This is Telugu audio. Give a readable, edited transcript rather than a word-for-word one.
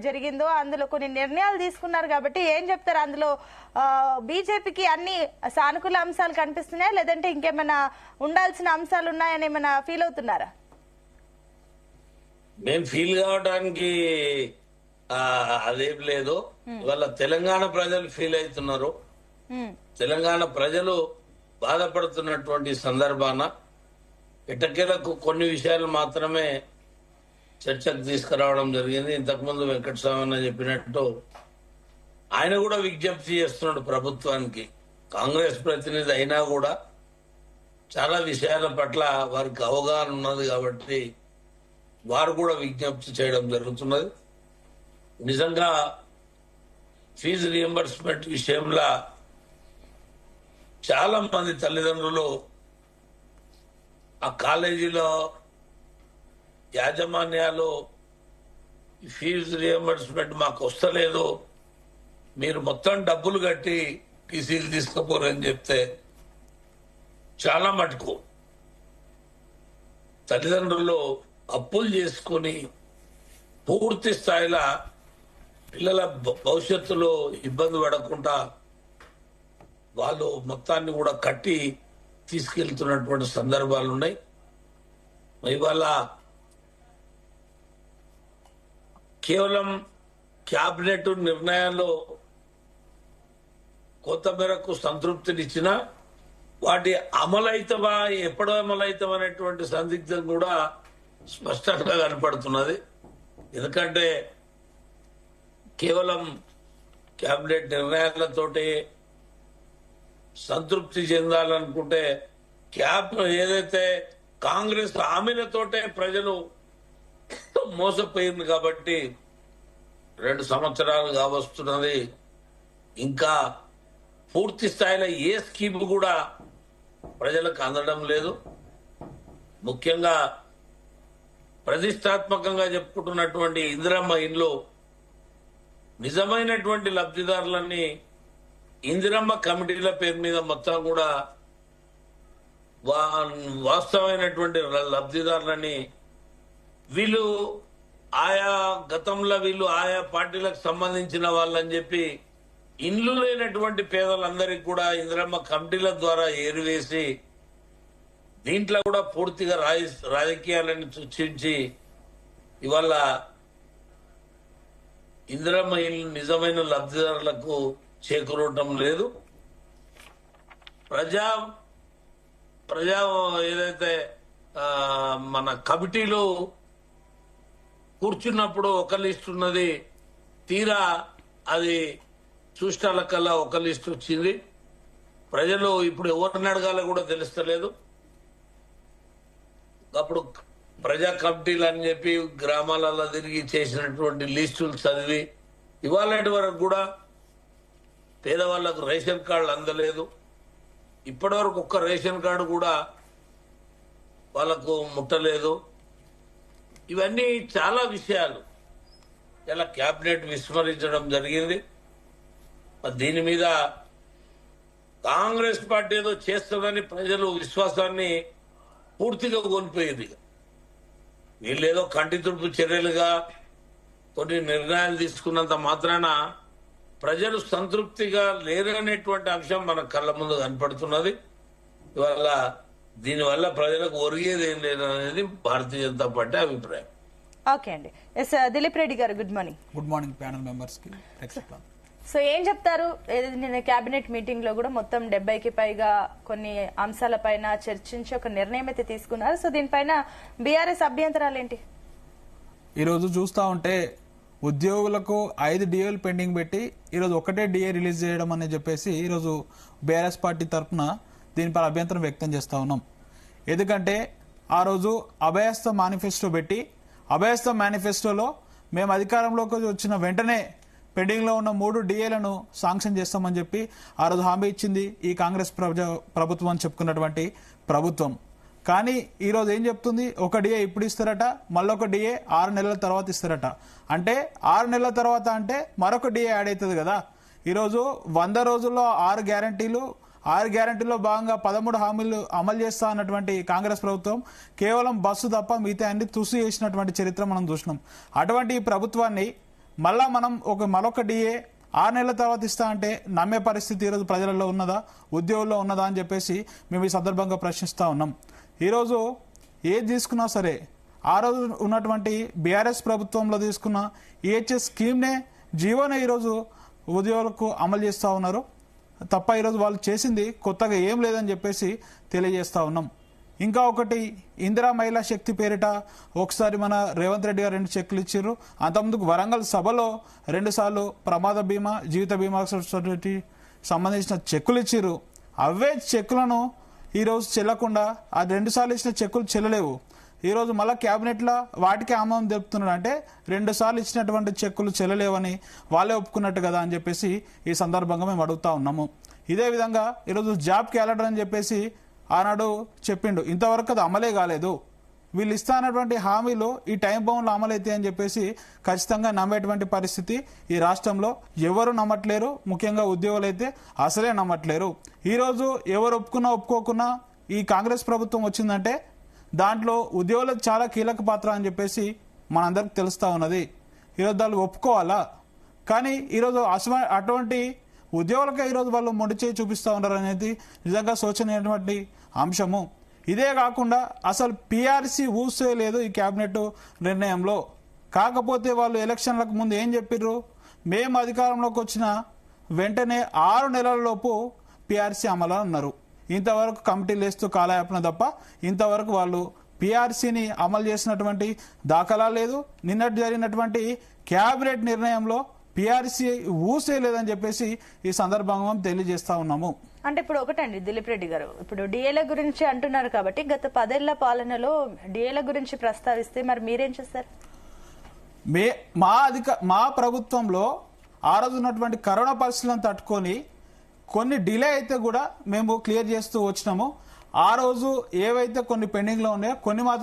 జరిగిందో అందులో కొన్ని నిర్ణయాలు తీసుకున్నారు కాబట్టి ఏం చెప్తారు? అందులో బీజేపీకి అన్ని సానుకూల అంశాలు కనిపిస్తున్నాయా, లేదంటే ఇంకేమైనా ఉండాల్సిన అంశాలు ఉన్నాయని ఏమైనా ఫీల్ అవుతున్నారా? మేము ఫీల్ కావడానికి అదేం లేదు. ఇవాళ తెలంగాణ ప్రజలు ఫీల్ అవుతున్నారు. తెలంగాణ ప్రజలు బాధపడుతున్నటువంటి సందర్భాన ఎట్టకేలకు కొన్ని విషయాలు మాత్రమే చర్చకు తీసుకురావడం జరిగింది. ఇంతకుముందు వెంకటస్వామి చెప్పినట్టు ఆయన కూడా విజ్ఞప్తి చేస్తున్నాడు ప్రభుత్వానికి. కాంగ్రెస్ ప్రతినిధి అయినా కూడా చాలా విషయాల పట్ల వారికి అవగాహన ఉన్నది కాబట్టి వారు కూడా విజ్ఞప్తి చేయడం జరుగుతున్నది. నిజంగా ఫీజు రియంబర్స్మెంట్ విషయంలో చాలా మంది తల్లిదండ్రులు ఆ కాలేజీలో యాజమాన్యాలు ఫీజు రియంబర్స్మెంట్ మాకు వస్తలేదు, మీరు మొత్తం డబ్బులు కట్టి టీసీలు తీసుకుపోరని చెప్తే చాలా మటుకు తల్లిదండ్రులు అప్పులు చేసుకుని పూర్తి స్థాయిలో పిల్లల భవిష్యత్తులో ఇబ్బంది పడకుండా వాళ్ళు మొత్తాన్ని కూడా కట్టి తీసుకెళ్తున్నటువంటి సందర్భాలు ఉన్నాయి. ఇవాళ కేవలం క్యాబినెట్ నిర్ణయాలు కొంత మేరకు సంతృప్తినిచ్చినా వాటి అమలైతవా, ఎప్పుడు అమలైతాం అనేటువంటి సందిగ్ధం కూడా స్పష్టంగా కనపడుతున్నది. ఎందుకంటే కేవలం క్యాబినెట్ నిర్ణయాలతోటి సంతృప్తి చెందాలనుకుంటే ఏదైతే కాంగ్రెస్ హామీలతోటే ప్రజలు మోసపోయింది కాబట్టి 2 సంవత్సరాలు కావస్తున్నది. ఇంకా పూర్తి స్థాయిలో ఏ స్కీమ్ కూడా ప్రజలకు అందడం లేదు. ముఖ్యంగా ప్రతిష్టాత్మకంగా చెప్పుకుంటున్నటువంటి ఇందిరమ్మ ఇండ్లు నిజమైనటువంటి లబ్ధిదారులన్నీ ఇందిరమ్మ కమిటీల పేరు మీద మొత్తం కూడా వాస్తవమైనటువంటి లబ్ధిదారులని వీళ్ళు గతంలో ఆయా పార్టీలకు సంబంధించిన వాళ్ళని చెప్పి ఇండ్లు లేనటువంటి పేదలందరికీ కూడా ఇందిరమ్మ కమిటీల ద్వారా ఏరివేసి దీంట్లో కూడా పూర్తిగా రాజకీయాలను సృష్టించి ఇవాళ ఇందిరమ్మ ఇల్లు నిజమైన లబ్ధిదారులకు చేకూరటం లేదు. ప్రజా ఏదైతే మన కమిటీలు కూర్చున్నప్పుడు ఒక లిస్ట్ ఉన్నది, తీరా అది చూష్టాలకల్లా ఒక లిస్ట్ వచ్చింది. ప్రజలు ఇప్పుడు ఎవరిని అడగాలో కూడా తెలుస్తలేదు. అప్పుడు ప్రజా కమిటీలు అని చెప్పి గ్రామాలలో తిరిగి చేసినటువంటి లిస్టులు చదివి ఇవాళటి వరకు కూడా పేదవాళ్లకు రేషన్ కార్డులు అందలేదు. ఇప్పటి వరకు ఒక్క రేషన్ కార్డు కూడా వాళ్ళకు ముట్టలేదు. ఇవన్నీ చాలా విషయాలు ఇలా క్యాబినెట్ విస్మరించడం జరిగింది. దీని మీద కాంగ్రెస్ పార్టీ ఏదో చేస్తుందని ప్రజలు విశ్వాసాన్ని పూర్తిగా కోల్పోయేది. వీళ్ళేదో కంటి తుడుపు చర్యలుగా కొన్ని నిర్ణయాలు తీసుకున్నంత మాత్రాన ప్రజలు సంతృప్తిగా లేరనేటువంటి అంశం మన కళ్ళ ముందు కనపడుతున్నది. ఇవాళ దీనివల్ల ప్రజలకు ఒరిగేది ఏం లేదనేది భారతీయ జనతా పార్టీ అభిప్రాయం. ఓకే అండి. ఎస్ దిలీప్ రెడ్డి గారు, good morning. Good morning panel members కి. సో ఏం చెప్తారు? నిన్న కేబినెట్ మీటింగ్ లో కూడా మొత్తం 70కి పైగా కొన్ని అంశాలపైన చర్చించి ఒక నిర్ణయం అయితే తీసుకున్నారు. సో దీనిపైన బీఆర్ఎస్ అభ్యంతరాలు ఏంటి? ఈరోజు చూస్తా ఉంటే ఉద్యోగులకు 5 డిఏలు పెండింగ్ పెట్టి ఈరోజు ఒకటే డిఏ రిలీజ్ చేయడం అని చెప్పేసి ఈరోజు బీఆర్ఎస్ పార్టీ తరఫున దీనిపై అభ్యంతరం వ్యక్తం చేస్తా ఉన్నాం. ఎందుకంటే ఆ రోజు అభయస్థ మేనిఫెస్టో పెట్టి అభయస్థ మేనిఫెస్టోలో మేము అధికారంలోకి వచ్చిన వెంటనే పెండింగ్ లో ఉన్న 3 డిఏలను శాంక్షన్ చేస్తామని చెప్పి ఆ రోజు హామీ ఇచ్చింది ఈ కాంగ్రెస్ ప్రభుత్వం అని చెప్పుకున్నటువంటి ప్రభుత్వం. కానీ ఈరోజు ఏం చెప్తుంది, ఒక డిఏ ఇప్పుడు ఇస్తారట, మళ్ళొక డిఏ 6 నెలల తర్వాత ఇస్తారట. అంటే 6 నెలల తర్వాత అంటే మరొక డిఏ యాడ్ అవుతుంది కదా. ఈరోజు 100 రోజుల్లో 6 గ్యారంటీలు 6 గ్యారంటీలో భాగంగా 13 హామీలు అమలు చేస్తా అన్నటువంటి కాంగ్రెస్ ప్రభుత్వం కేవలం బస్సు తప్ప మిగతా అన్ని తుసి చేసినటువంటి చరిత్ర మనం చూసినాం. అటువంటి ఈ ప్రభుత్వాన్ని మళ్ళా మనం మరొక డిఏ 6 నెలల తర్వాత ఇస్తా అంటే నమ్మే పరిస్థితి ఈరోజు ప్రజలలో ఉన్నదా, ఉద్యోగుల్లో ఉన్నదా అని చెప్పేసి మేము ఈ సందర్భంగా ప్రశ్నిస్తూ ఉన్నాం. ఈరోజు ఏది తీసుకున్నా సరే ఆ రోజు ఉన్నటువంటి బీఆర్ఎస్ ప్రభుత్వంలో తీసుకున్న ఈహెచ్ఎస్ స్కీమ్నే జీవోనే ఈరోజు ఉద్యోగులకు అమలు చేస్తూ ఉన్నారు తప్ప ఈరోజు వాళ్ళు చేసింది కొత్తగా ఏం లేదని చెప్పేసి తెలియజేస్తూ ఉన్నాం. ఇంకా ఒకటి, ఇందిరా మహిళా శక్తి పేరిట ఒకసారి మన రేవంత్ రెడ్డి గారు 2 చెక్కులు ఇచ్చారు. అంతకుముందుకు వరంగల్ సభలో 2 సార్లు ప్రమాద బీమా, జీవిత బీమా సంబంధించిన చెక్కులు ఇచ్చారు. అవే చెక్కులను ఈరోజు చెల్లకుండా ఆ 2 సార్లు ఇచ్చిన చెక్కులు చెల్లలేవు. ఈరోజు మళ్ళీ క్యాబినెట్లో వాటికి ఆమోదం తెలుపుతున్నారు. అంటే 2 సార్లు ఇచ్చినటువంటి చెక్కులు చెల్లలేవని వాళ్ళే ఒప్పుకున్నట్టు కదా అని చెప్పేసి ఈ సందర్భంగా మేము అడుగుతా ఉన్నాము. ఇదే విధంగా ఈరోజు జాబ్ క్యాలెండర్ అని చెప్పేసి ఆనాడు చెప్పిండు, ఇంతవరకు అది అమలే కాలేదు. వీళ్ళు ఇస్తా అన్నటువంటి హామీలు ఈ టైం బౌండ్లో అమలైతే అని చెప్పేసి ఖచ్చితంగా నమ్మేటువంటి పరిస్థితి ఈ రాష్ట్రంలో ఎవరు నమ్మట్లేరు. ముఖ్యంగా ఉద్యోగులు అయితే అసలే నమ్మట్లేరు. ఈరోజు ఎవరు ఒప్పుకున్నా ఒప్పుకోకున్నా ఈ కాంగ్రెస్ ప్రభుత్వం వచ్చిందంటే దాంట్లో ఉద్యోగులకు చాలా కీలక పాత్ర అని చెప్పేసి మనందరికి తెలుస్తూ ఉన్నది. ఈరోజు వాళ్ళు ఒప్పుకోవాలా? కానీ ఈరోజు అటువంటి ఉద్యోగులకే ఈరోజు వాళ్ళు మొండి చేయి చూపిస్తూ ఉన్నారు అనేది నిజంగా శోచనీయటువంటి అంశము. ఇదే కాకుండా అసలు పిఆర్సీ ఊసే లేదు ఈ కేబినెట్ నిర్ణయంలో. కాకపోతే వాళ్ళు ఎలక్షన్లకు ముందు ఏం చెప్పిర్రు, మేము అధికారంలోకి వచ్చిన వెంటనే 6 నెలలలోపు పిఆర్సీ అమలు అన్నారు. ఇంతవరకు కమిటీలు వేస్తూ కాలయాపన తప్ప ఇంతవరకు వాళ్ళు పిఆర్సీని అమలు చేసినటువంటి దాఖలా లేదు. నిన్నటి జరిగినటువంటి క్యాబినెట్ నిర్ణయంలో పిఆర్సీ ఊసే లేదని చెప్పేసి ఈ సందర్భంగా మేము తెలియజేస్తా ఉన్నాము. అంటే ఇప్పుడు ఒకటండి దిలీప్ రెడ్డి గారు, ఇప్పుడు డిఏల గురించి అంటున్నారు కాబట్టి గత 10 ఏళ్ల పాలనలో డిఏల గురించి ప్రస్తావిస్తే మరి మీరేం చేస్తారు? మా ప్రభుత్వంలో ఆ రోజు ఉన్నటువంటి కరోనా పరిస్థితులను తట్టుకొని కొన్ని డిలే అయితే కూడా మేము క్లియర్ చేస్తూ వచ్చినాము. ఆ రోజు ఏవైతే కొన్ని పెండింగ్లో ఉన్నాయో కొన్ని మాత్రం